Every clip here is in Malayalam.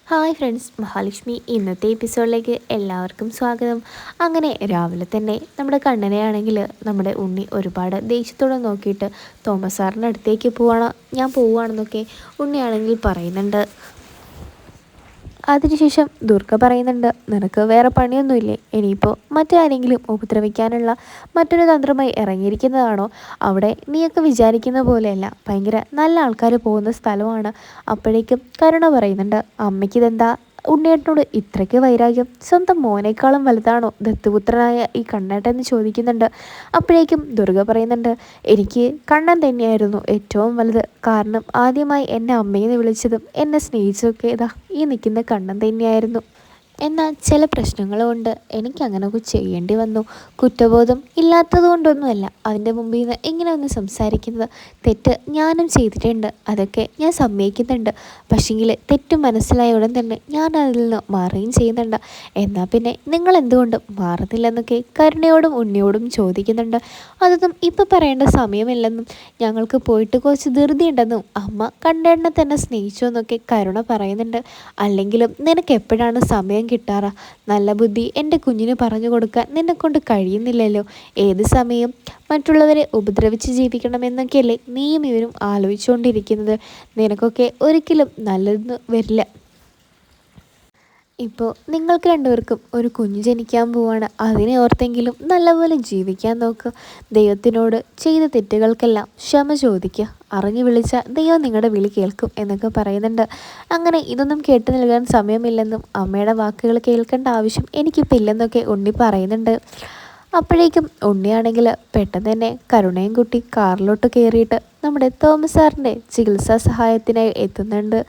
ഹായ് ഫ്രണ്ട്സ്, മഹാലക്ഷ്മി ഇന്നത്തെ എപ്പിസോഡിലേക്ക് എല്ലാവർക്കും സ്വാഗതം. അങ്ങനെ രാവിലെ തന്നെ നമ്മുടെ കണ്ണനെയാണെങ്കിൽ നമ്മുടെ ഉണ്ണി ഒരുപാട് ദേഷ്യത്തോടെ നോക്കിയിട്ട് തോമസ് സാറിൻ്റെ അടുത്തേക്ക് ഞാൻ പോവുകയാണെന്നൊക്കെ ഉണ്ണിയാണെങ്കിൽ പറയുന്നുണ്ട്. അതിനുശേഷം ദുർഗ പറയുന്നുണ്ട്, നിനക്ക് വേറെ പണിയൊന്നുമില്ലേ? ഇനിയിപ്പോൾ മറ്റാരെങ്കിലും ഉപദ്രവിക്കാനുള്ള മറ്റൊരു തന്ത്രമായി ഇറങ്ങിയിരിക്കുന്നതാണോ? അവിടെ നീയൊക്കെ വിചാരിക്കുന്ന പോലെയല്ല, ഭയങ്കര നല്ല ആൾക്കാർ പോകുന്ന സ്ഥലമാണ്. അപ്പോഴേക്കും കരുണ പറയുന്നുണ്ട്, അമ്മയ്ക്കിതെന്താ ഉണ്ണിയേട്ടനോട് ഇത്രയ്ക്ക് വൈരാഗ്യം? സ്വന്തം മോനേക്കാളും വലുതാണോ ദത്തുപുത്രനായ ഈ കണ്ണേട്ടൻ എന്ന് ചോദിക്കുന്നുണ്ട്. അപ്പോഴേക്കും ദുർഗ പറയുന്നുണ്ട്, എനിക്ക് കണ്ണൻ തന്നെയായിരുന്നു ഏറ്റവും വലുത്. കാരണം ആദ്യമായി എന്നെ അമ്മയെന്ന് വിളിച്ചതും എന്നെ സ്നേഹിച്ചതൊക്കെ ഇതാ ഈ നിൽക്കുന്ന കണ്ണൻ തന്നെയായിരുന്നു. എന്നാൽ ചില പ്രശ്നങ്ങൾ കൊണ്ട് എനിക്കങ്ങനെയൊക്കെ ചെയ്യേണ്ടി വന്നു. കുറ്റബോധം ഇല്ലാത്തത് കൊണ്ടൊന്നുമല്ല അവൻ്റെ മുമ്പിൽ നിന്ന് ഇങ്ങനെ ഒന്ന് സംസാരിക്കുന്നത്. തെറ്റ് ഞാനും ചെയ്തിട്ടുണ്ട്, അതൊക്കെ ഞാൻ സമ്മതിക്കുന്നുണ്ട്. പക്ഷേങ്കിൽ തെറ്റ് മനസ്സിലായ ഉടൻ തന്നെ ഞാൻ അതിൽ നിന്ന് മാറുകയും ചെയ്യുന്നുണ്ട്. എന്നാൽ പിന്നെ നിങ്ങൾ എന്തുകൊണ്ട് മാറുന്നില്ലെന്നൊക്കെ കരുണയോടും ഉണ്ണിയോടും ചോദിക്കുന്നുണ്ട്. അതൊന്നും ഇപ്പം പറയേണ്ട സമയമില്ലെന്നും ഞങ്ങൾക്ക് പോയിട്ട് കുറച്ച് ധൃതിയുണ്ടെന്നും അമ്മ കണ്ണേട്ടനെ തന്നെ സ്നേഹിച്ചു എന്നൊക്കെ കരുണ പറയുന്നുണ്ട്. അല്ലെങ്കിലും നിനക്ക് എപ്പോഴാണ് സമയം കിട്ടാറ്? നല്ല ബുദ്ധി എൻ്റെ കുഞ്ഞിന് പറഞ്ഞു കൊടുക്കാൻ നിന്നെക്കൊണ്ട് കഴിയുന്നില്ലല്ലോ. ഏത് സമയം മറ്റുള്ളവരെ ഉപദ്രവിച്ച് ജീവിക്കണമെന്നൊക്കെയല്ലേ നീയും ഇവരും ആലോചിച്ചുകൊണ്ടിരിക്കുന്നത്. നിനക്കൊക്കെ ഒരിക്കലും നല്ലതെന്ന് വരില്ല. ഇപ്പോൾ നിങ്ങൾക്ക് രണ്ടുപേർക്കും ഒരു കുഞ്ഞ് ജനിക്കാൻ പോവാണ്. അതിനെ ഓർത്തെങ്കിലും നല്ലപോലെ ജീവിക്കാൻ നോക്കുക. ദൈവത്തിനോട് ചെയ്ത തെറ്റുകൾക്കെല്ലാം ക്ഷമ ചോദിക്കുക. അറിഞ്ഞു വിളിച്ചാൽ ദൈവം നിങ്ങളുടെ വിളി കേൾക്കും എന്നൊക്കെ പറയുന്നുണ്ട്. അങ്ങനെ ഇതൊന്നും കേട്ടു നൽകാൻ സമയമില്ലെന്നും അമ്മയുടെ വാക്കുകൾ കേൾക്കേണ്ട ആവശ്യം എനിക്കിപ്പോൾ ഇല്ലെന്നൊക്കെ ഉണ്ണി പറയുന്നുണ്ട്. അപ്പോഴേക്കും ഉണ്ണിയാണെങ്കിൽ പെട്ടെന്ന് തന്നെ കരുണയും കുട്ടി കാറിലോട്ട് കയറിയിട്ട് നമ്മുടെ തോമസ് സാറിൻ്റെ ചികിത്സാ സഹായത്തിനായി എത്തുന്നുണ്ട്.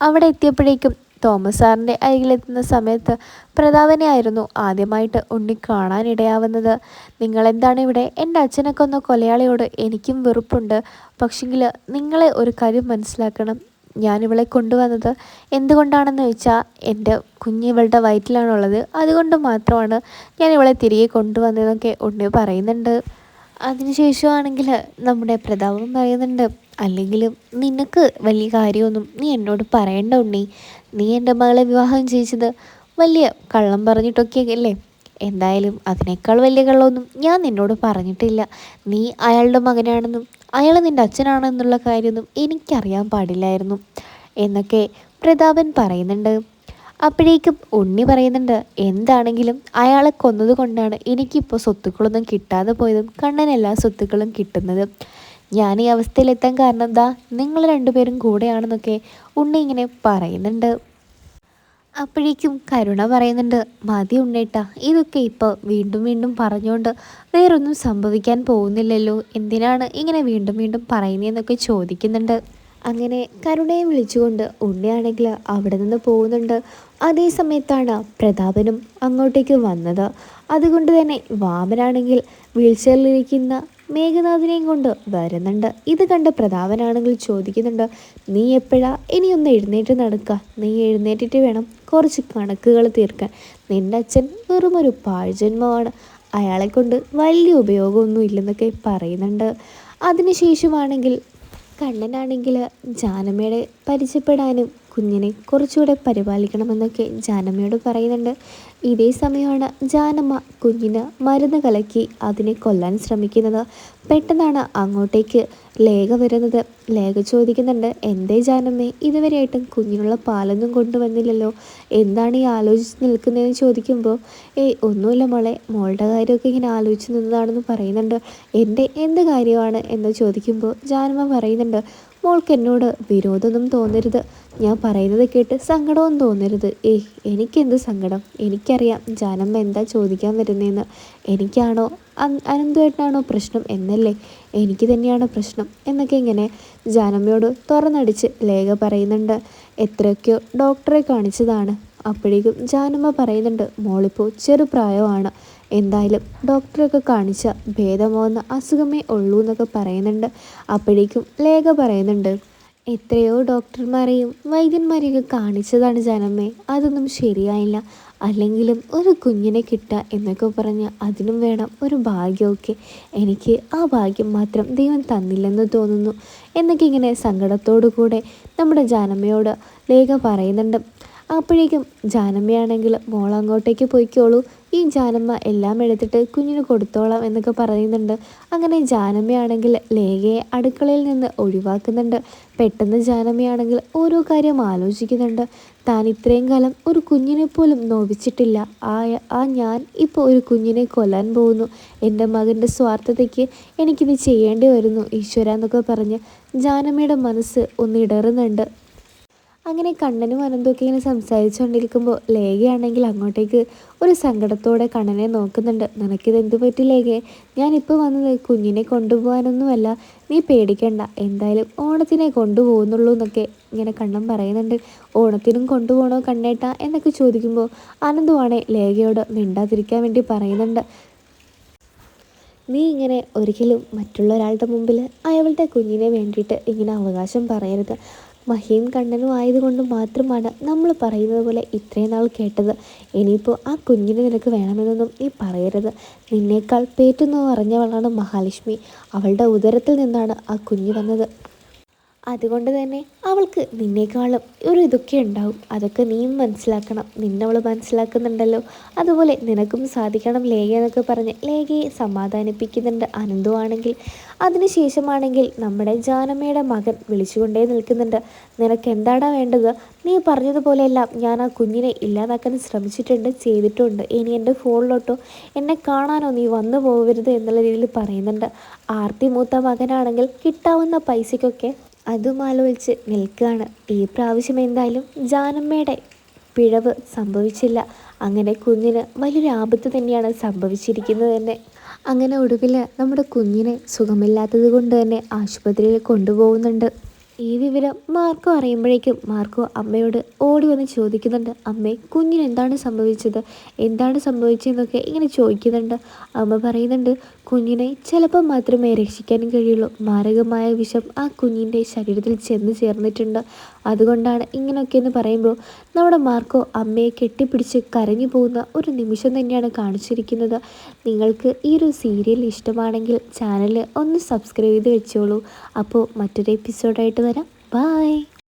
അവിടെ എത്തിയപ്പോഴേക്കും തോമസ് സാറിൻ്റെ അരികിലെത്തുന്ന സമയത്ത് പ്രതാപനെ ആയിരുന്നു ആദ്യമായിട്ട് ഉണ്ണി കാണാനിടയാവുന്നത്. നിങ്ങളെന്താണ് ഇവിടെ? എൻ്റെ അച്ഛനെ കൊന്ന കൊലയാളിയോട് എനിക്കും വെറുപ്പുണ്ട്. പക്ഷെങ്കിൽ നിങ്ങളെ ഒരു കാര്യം മനസ്സിലാക്കണം. ഞാനിവളെ കൊണ്ടുവന്നത് എന്തുകൊണ്ടാണെന്ന് വെച്ചാൽ എൻ്റെ കുഞ്ഞ് ഇവളുടെ വയറ്റിലാണുള്ളത്. അതുകൊണ്ട് മാത്രമാണ് ഞാൻ ഇവളെ തിരികെ കൊണ്ടുവന്നതെന്നൊക്കെ ഉണ്ണി പറയുന്നുണ്ട്. അതിനുശേഷമാണെങ്കിൽ നമ്മുടെ പ്രതാപം പറയുന്നുണ്ട്, അല്ലെങ്കിലും നിനക്ക് വലിയ കാര്യമൊന്നും നീ എന്നോട് പറയേണ്ട ഉണ്ണി. നീ എൻ്റെ മകളെ വിവാഹം ചെയ്യിച്ചത് വലിയ കള്ളം പറഞ്ഞിട്ടൊക്കെ അല്ലേ? എന്തായാലും അതിനേക്കാൾ വലിയ കള്ളമൊന്നും ഞാൻ നിന്നോട് പറഞ്ഞിട്ടില്ല. നീ അയാളുടെ മകനാണെന്നും അയാൾ നിൻ്റെ അച്ഛനാണെന്നുള്ള കാര്യമൊന്നും എനിക്കറിയാൻ പാടില്ലായിരുന്നു എന്നൊക്കെ പ്രതാപൻ പറയുന്നുണ്ട്. അപ്പോഴേക്കും ഉണ്ണി പറയുന്നുണ്ട്, എന്താണെങ്കിലും അയാളെ കൊന്നത് കൊണ്ടാണ് എനിക്കിപ്പോൾ സ്വത്തുക്കളൊന്നും കിട്ടാതെ പോയതും കണ്ണൻ എല്ലാ സ്വത്തുക്കളും കിട്ടുന്നതും. ഞാൻ ഈ അവസ്ഥയിലെത്താൻ കാരണം ദാ നിങ്ങൾ രണ്ടുപേരും കൂടെയാണെന്നൊക്കെ ഉണ്ണി ഇങ്ങനെ പറയുന്നുണ്ട്. അപ്പോഴേക്കും കരുണ പറയുന്നുണ്ട്, മതി ഉണ്ണേട്ടാ, ഇതൊക്കെ ഇപ്പോൾ വീണ്ടും വീണ്ടും പറഞ്ഞുകൊണ്ട് വേറൊന്നും സംഭവിക്കാൻ പോകുന്നില്ലല്ലോ. എന്തിനാണ് ഇങ്ങനെ വീണ്ടും വീണ്ടും പറയുന്നതെന്നൊക്കെ ചോദിക്കുന്നുണ്ട്. അങ്ങനെ കരുണയെ വിളിച്ചുകൊണ്ട് ഉണ്ണിയാണെങ്കിൽ അവിടെ നിന്ന് പോകുന്നുണ്ട്. അതേ സമയത്താണ് പ്രതാപനും അങ്ങോട്ടേക്ക് വന്നത്. അതുകൊണ്ട് തന്നെ വാമനാണെങ്കിൽ വീൽചെയറിലിരിക്കുന്ന മേഘനാഥിനെയും കൊണ്ട് വരുന്നുണ്ട്. ഇത് കണ്ട് പ്രതാപനാണെങ്കിൽ ചോദിക്കുന്നുണ്ട്, നീ എപ്പോഴാ ഇനിയൊന്ന് എഴുന്നേറ്റ് നടക്കുക? നീ എഴുന്നേറ്റിട്ട് വേണം കുറച്ച് കണക്കുകൾ തീർക്കാൻ. നിൻ്റെ അച്ഛൻ വെറുമൊരു പാഴ്ജന്മമാണ്, അയാളെ കൊണ്ട് വലിയ ഉപയോഗമൊന്നും ഇല്ലെന്നൊക്കെ പറയുന്നുണ്ട്. അതിനുശേഷമാണെങ്കിൽ കണ്ണനാണെങ്കിൽ ജാനമ്മയുടെ പരിചയപ്പെടാനും കുഞ്ഞിനെ കുറച്ചുകൂടെ പരിപാലിക്കണമെന്നൊക്കെ ജാനമ്മയോട് പറയുന്നുണ്ട്. ഇതേ സമയമാണ് ജാനമ്മ കുഞ്ഞിന് മരുന്ന് കലക്കി അതിനെ കൊല്ലാൻ ശ്രമിക്കുന്നത്. പെട്ടെന്നാണ് അങ്ങോട്ടേക്ക് ലേഖ വരുന്നത്. ലേഖ ചോദിക്കുന്നുണ്ട്, എന്തേ ജാനമ്മേ ഇതുവരെയായിട്ടും കുഞ്ഞിനുള്ള പാലൊന്നും കൊണ്ടുവന്നില്ലല്ലോ, എന്താണ് ഈ ആലോചിച്ച് നിൽക്കുന്നതെന്ന് ചോദിക്കുമ്പോൾ, ഒന്നുമില്ല മോളെ, മോളുടെ കാര്യമൊക്കെ ഇങ്ങനെ ആലോചിച്ച് നിന്നതാണെന്ന് പറയുന്നുണ്ട്. എൻ്റെ എന്ത് കാര്യമാണ് എന്ന് ചോദിക്കുമ്പോൾ ജാനമ്മ പറയുന്നുണ്ട്, മോൾക്ക് എന്നോട് വിരോധമൊന്നും തോന്നരുത്, ഞാൻ പറയുന്നത് കേട്ട് സങ്കടവും തോന്നരുത്. എനിക്കെന്ത് സങ്കടം? എനിക്കറിയാം ജാനമ്മ എന്താ ചോദിക്കാൻ വരുന്നതെന്ന്. എനിക്കാണോ അനന്തുമായിട്ടാണോ പ്രശ്നം എന്നല്ലേ? എനിക്ക് തന്നെയാണ് പ്രശ്നം എന്നൊക്കെ ഇങ്ങനെ ജാനമ്മയോട് തുറന്നടിച്ച് ലേഖ പറയുന്നുണ്ട്. എത്രയൊക്കെയോ ഡോക്ടറെ കാണിച്ചതാണ്. അപ്പോഴേക്കും ജാനമ്മ പറയുന്നുണ്ട്, മോളിപ്പോൾ ചെറുപ്രായമാണ്, എന്തായാലും ഡോക്ടറൊക്കെ കാണിച്ച ഭേദമാവുന്ന അസുഖമേ ഉള്ളൂ എന്നൊക്കെ പറയുന്നുണ്ട്. അപ്പോഴേക്കും ലേഖ പറയുന്നുണ്ട്, എത്രയോ ഡോക്ടർമാരെയും വൈദ്യന്മാരെയൊക്കെ കാണിച്ചതാണ് ജാനമ്മേ, അതൊന്നും ശരിയായില്ല. അല്ലെങ്കിലും ഒരു കുഞ്ഞിനെ കിട്ടുക എന്നൊക്കെ പറഞ്ഞ് അതിനും വേണം ഒരു ഭാഗ്യമൊക്കെ. എനിക്ക് ആ ഭാഗ്യം മാത്രം ദൈവം തന്നില്ലെന്ന് തോന്നുന്നു എന്നൊക്കെ ഇങ്ങനെ സങ്കടത്തോടു കൂടെ നമ്മുടെ ജാനമ്മയോട് ലേഖ പറയുന്നുണ്ട്. അപ്പോഴേക്കും ജാനമ്മയാണെങ്കിൽ മോൾ അങ്ങോട്ടേക്ക് പോയിക്കോളൂ, ഈ ജാനമ്മ എല്ലാം എടുത്തിട്ട് കുഞ്ഞിന് കൊടുത്തോളാം എന്നൊക്കെ പറയുന്നുണ്ട്. അങ്ങനെ ജാനമ്മയാണെങ്കിൽ ലേഖയെ അടുക്കളയിൽ നിന്ന് ഒഴിവാക്കുന്നുണ്ട്. പെട്ടെന്ന് ജാനമ്മയാണെങ്കിൽ ഓരോ കാര്യം ആലോചിക്കുന്നുണ്ട്. താൻ ഇത്രയും കാലം ഒരു കുഞ്ഞിനെ പോലും നോവിച്ചിട്ടില്ല. ആ ഞാൻ ഇപ്പോൾ ഒരു കുഞ്ഞിനെ കൊല്ലാൻ പോകുന്നു. എൻ്റെ മകൻ്റെ സ്വാർത്ഥതയ്ക്ക് എനിക്കിത് ചെയ്യേണ്ടി വരുന്നു ഈശ്വര എന്നൊക്കെ പറഞ്ഞ് ജാനമ്മയുടെ മനസ്സ് ഒന്ന് ഇടറുന്നുണ്ട്. അങ്ങനെ കണ്ണനും അനന്തൊക്കെ ഇങ്ങനെ സംസാരിച്ചുകൊണ്ടിരിക്കുമ്പോൾ ലേഖയാണെങ്കിൽ അങ്ങോട്ടേക്ക് ഒരു സങ്കടത്തോടെ കണ്ണനെ നോക്കുന്നുണ്ട്. നിനക്കിത് എന്ത് പറ്റി ലേഖയെ? ഞാനിപ്പോൾ വന്നത് കുഞ്ഞിനെ കൊണ്ടുപോകാനൊന്നുമല്ല, നീ പേടിക്കണ്ട, എന്തായാലും ഓണത്തിനെ കൊണ്ടുപോകുന്നുള്ളൂ എന്നൊക്കെ ഇങ്ങനെ കണ്ണൻ പറയുന്നുണ്ട്. ഓണത്തിനും കൊണ്ടുപോകണോ കണ്ണേട്ട എന്നൊക്കെ ചോദിക്കുമ്പോൾ അനന്തുവാണെ ലേഖയോട് മിണ്ടാതിരിക്കാൻ വേണ്ടി പറയുന്നുണ്ട്. നീ ഇങ്ങനെ ഒരിക്കലും മറ്റുള്ള ഒരാളുടെ മുമ്പിൽ അയാളുടെ കുഞ്ഞിനെ വേണ്ടിയിട്ട് ഇങ്ങനെ അവകാശം പറയരുത്. മഹിയും കണ്ണനും ആയതുകൊണ്ട് മാത്രമാണ് നമ്മൾ പറയുന്നത് പോലെ ഇത്രയും നാൾ കേട്ടത്. ഇനിയിപ്പോൾ ആ കുഞ്ഞിനെ നിനക്ക് വേണമെന്നൊന്നും നീ പറയരുത്. നിന്നേക്കാൾ പേറ്റുന്നോ അറിഞ്ഞവളാണ് മഹാലക്ഷ്മി. അവളുടെ ഉദരത്തിൽ നിന്നാണ് ആ കുഞ്ഞ് വന്നത്. അതുകൊണ്ട് തന്നെ അവൾക്ക് നിന്നേക്കാളും ഒരു ഇതൊക്കെ ഉണ്ടാവും. അതൊക്കെ നീയും മനസ്സിലാക്കണം. നിന്നവൾ മനസ്സിലാക്കുന്നുണ്ടല്ലോ, അതുപോലെ നിനക്കും സാധിക്കണം ലേഖ എന്നൊക്കെ പറഞ്ഞ് ലേഖയെ സമാധാനിപ്പിക്കുന്നുണ്ട് അനന്തു ആണെങ്കിൽ. അതിനുശേഷമാണെങ്കിൽ നമ്മുടെ ജാനമ്മയുടെ മകൻ വിളിച്ചുകൊണ്ടേ നിൽക്കുന്നുണ്ട്. നിനക്ക് എന്താടാ വേണ്ടത്? നീ പറഞ്ഞതുപോലെയെല്ലാം ഞാൻ ആ കുഞ്ഞിനെ ഇല്ലാതാക്കാൻ ശ്രമിച്ചിട്ടുണ്ട്, ചെയ്തിട്ടുണ്ട്. ഇനി എൻ്റെ ഫോണിലോട്ടോ എന്നെ കാണാനോ നീ വന്നു പോകരുത് എന്നുള്ള രീതിയിൽ പറയുന്നുണ്ട്. ആർത്തി മൂത്ത മകനാണെങ്കിൽ കിട്ടാവുന്ന പൈസയ്ക്കൊക്കെ അതും ആലോചിച്ച് നിൽക്കുകയാണ്. ഈ പ്രാവശ്യം എന്തായാലും ജാനമ്മയുടെ പിഴവ് സംഭവിച്ചില്ല. അങ്ങനെ കുഞ്ഞിന് വലിയൊരു ആപത്ത് തന്നെയാണ് സംഭവിച്ചിരിക്കുന്നത് തന്നെ. അങ്ങനെ ഒടുവിൽ നമ്മുടെ കുഞ്ഞിനെ സുഖമില്ലാത്തത് കൊണ്ട് തന്നെ ആശുപത്രിയിൽ കൊണ്ടുപോകുന്നുണ്ട്. ഈ വിവരം മാർക്കോ അറിയുമ്പോഴേക്കും മാർക്കോ അമ്മയോട് ഓടി വന്ന് ചോദിക്കുന്നുണ്ട്. അമ്മേ, കുഞ്ഞിന് എന്താണ് സംഭവിച്ചതെന്നൊക്കെ ഇങ്ങനെ ചോദിക്കുന്നുണ്ട്. അമ്മ പറയുന്നുണ്ട്, കുഞ്ഞിനെ ചിലപ്പോൾ മാത്രമേ രക്ഷിക്കാനും കഴിയുള്ളൂ. മാരകമായ വിഷം ആ കുഞ്ഞിൻ്റെ ശരീരത്തിൽ ചെന്ന് ചേർന്നിട്ടുണ്ട്. അതുകൊണ്ടാണ് ഇങ്ങനെയൊക്കെയെന്ന് പറയുമ്പോൾ നമ്മുടെ മാർക്കോ അമ്മയെ കെട്ടിപ്പിടിച്ച് കരഞ്ഞു പോകുന്ന ഒരു നിമിഷം തന്നെയാണ് കാണിച്ചിരിക്കുന്നത്. നിങ്ങൾക്ക് ഈ ഒരു സീരിയൽ ഇഷ്ടമാണെങ്കിൽ ചാനൽ ഒന്ന് സബ്സ്ക്രൈബ് ചെയ്ത് വെച്ചോളൂ. അപ്പോൾ മറ്റൊരു എപ്പിസോഡായിട്ട് വരാം. ബൈ.